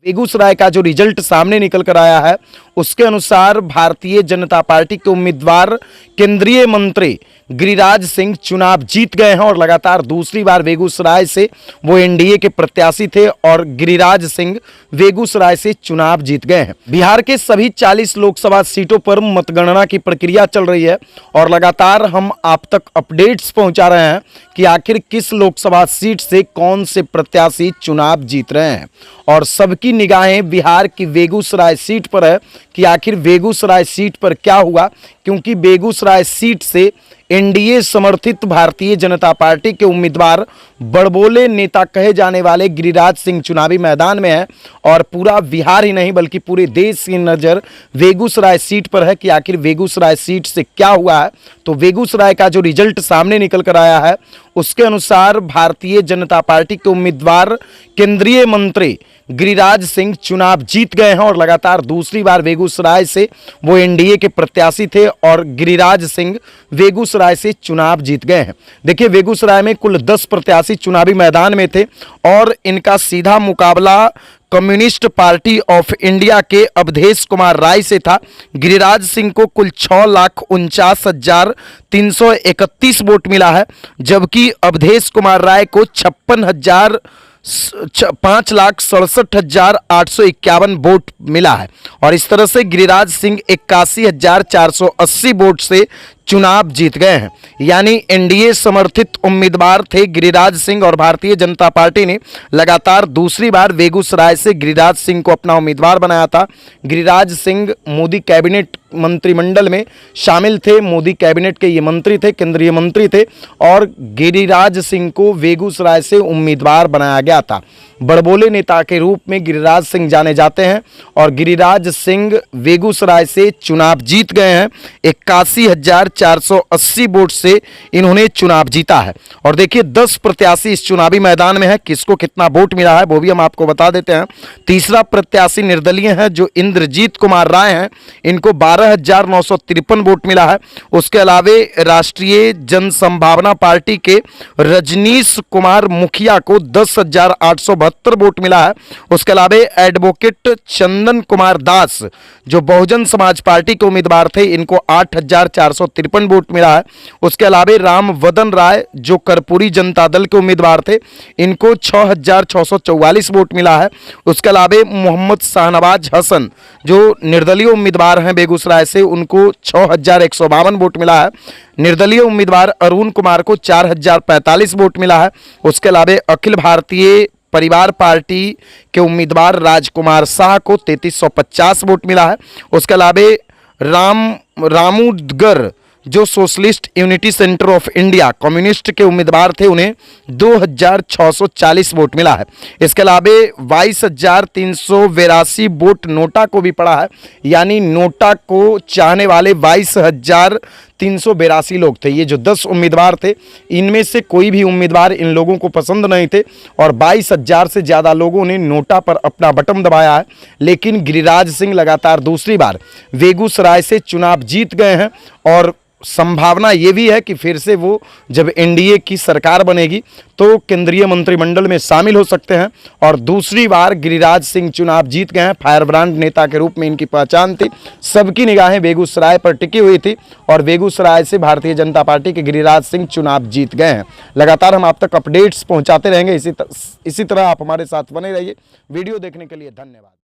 बेगूसराय का जो रिजल्ट सामने निकल कर आया है उसके अनुसार भारतीय जनता पार्टी के उम्मीदवार केंद्रीय मंत्री गिरिराज सिंह चुनाव जीत गए हैं और लगातार दूसरी बार बेगूसराय से वो एनडीए के प्रत्याशी थे और गिरिराज सिंह बेगूसराय से चुनाव जीत गए हैं। बिहार के सभी 40 लोकसभा सीटों पर मतगणना की प्रक्रिया चल रही है और लगातार हम आप तक अपडेट्स पहुंचा रहे हैं कि आखिर किस लोकसभा सीट से कौन से प्रत्याशी चुनाव जीत रहे हैं और सबकी निगाहें बिहार की बेगूसराय सीट पर है कि आखिर बेगूसराय सीट पर क्या हुआ, क्योंकि बेगूसराय सीट से एनडीए समर्थित भारतीय जनता पार्टी के उम्मीदवार बड़बोले नेता कहे जाने वाले गिरिराज सिंह चुनावी मैदान में है और पूरा बिहार ही नहीं बल्कि पूरे देश की नज़र बेगूसराय सीट पर है कि आखिर बेगूसराय सीट से क्या हुआ है। तो बेगूसराय का जो रिजल्ट सामने निकल कर आया है उसके अनुसार भारतीय जनता पार्टी के उम्मीदवार केंद्रीय मंत्री गिरिराज सिंह चुनाव जीत गए हैं और लगातार दूसरी बार बेगूसराय से वो एनडीए के प्रत्याशी थे और गिरिराज सिंह बेगूसराय से चुनाव जीत गए हैं। देखिए, बेगूसराय में कुल 10 प्रत्याशी चुनावी मैदान में थे और इनका सीधा मुकाबला कम्युनिस्ट पार्टी ऑफ इंडिया के अवधेश कुमार राय से था। गिरिराज सिंह को कुल 6,49,331 वोट मिला है, जबकि अवधेश कुमार राय को 5,67,851 वोट मिला है और इस तरह से गिरिराज सिंह 81,480 वोट से चुनाव जीत गए हैं। यानी एनडीए समर्थित उम्मीदवार थे गिरिराज सिंह और भारतीय जनता पार्टी ने लगातार दूसरी बार बेगूसराय से गिरिराज सिंह को अपना उम्मीदवार बनाया था। गिरिराज सिंह मोदी कैबिनेट मंत्रिमंडल में शामिल थे, मोदी कैबिनेट के ये मंत्री थे, केंद्रीय मंत्री थे और गिरिराज सिंह को बेगूसराय से उम्मीदवार बनाया गया था। बड़बोले नेता के रूप में गिरिराज सिंह जाने जाते हैं और गिरिराज सिंह बेगूसराय से चुनाव जीत गए हैं। 81,480 वोट से इन्होंने चुनाव जीता है और देखिए 10 प्रत्याशी इस चुनावी मैदान में है, किसको कितना वोट मिला है वो भी हम आपको बता देते हैं। तीसरा प्रत्याशी निर्दलीय है जो इंद्रजीत कुमार राय हैं, इनको 12,953 वोट मिला है। उसके अलावे राष्ट्रीय जनसंभावना पार्टी के रजनीश कुमार मुखिया को 10,872 वोट मिला है। उसके अलावा एडवोकेट चंदन कुमार दास जो बहुजन समाज पार्टी के उम्मीदवार थे, इनको 8,453 वोट मिला है। उसके अलावा राम वदन राय जो कर्पूरी जनता दल के उम्मीदवार थे, इनको 6,644 वोट मिला है। उसके अलावा मोहम्मद शाहनवाज हसन जो निर्दलीय उम्मीदवार हैं बेगूसराय से, उनको 6,152 वोट मिला है। निर्दलीय उम्मीदवार अरुण कुमार को 4,045 वोट मिला है। उसके अलावा अखिल भारतीय परिवार पार्टी के उम्मीदवार राजकुमार शाह को 3,350 वोट मिला है। उसके अलावा रामूदगर जो socialist unity centre of India communist के उम्मीदवार थे, उन्हें 2,640 वोट मिला है। इसके अलावा 22,382 वोट नोटा को भी पड़ा है, यानी नोटा को चाहने वाले 22,382 लोग थे। ये जो 10 उम्मीदवार थे, इनमें से कोई भी उम्मीदवार इन लोगों को पसंद नहीं थे और 22,000 से ज़्यादा लोगों ने नोटा पर अपना बटन दबाया है। लेकिन गिरिराज सिंह लगातार दूसरी बार बेगूसराय से चुनाव जीत गए हैं और संभावना ये भी है कि फिर से वो जब एनडीए की सरकार बनेगी तो केंद्रीय मंत्रिमंडल में शामिल हो सकते हैं और दूसरी बार गिरिराज सिंह चुनाव जीत गए हैं। फायर ब्रांड नेता के रूप में इनकी पहचान थी, सबकी निगाहें बेगूसराय पर टिकी हुई थी और बेगूसराय से भारतीय जनता पार्टी के गिरिराज सिंह चुनाव जीत गए हैं। लगातार हम आप तक अपडेट्स पहुंचाते रहेंगे, इसी तरह आप हमारे साथ बने रहिए। वीडियो देखने के लिए धन्यवाद।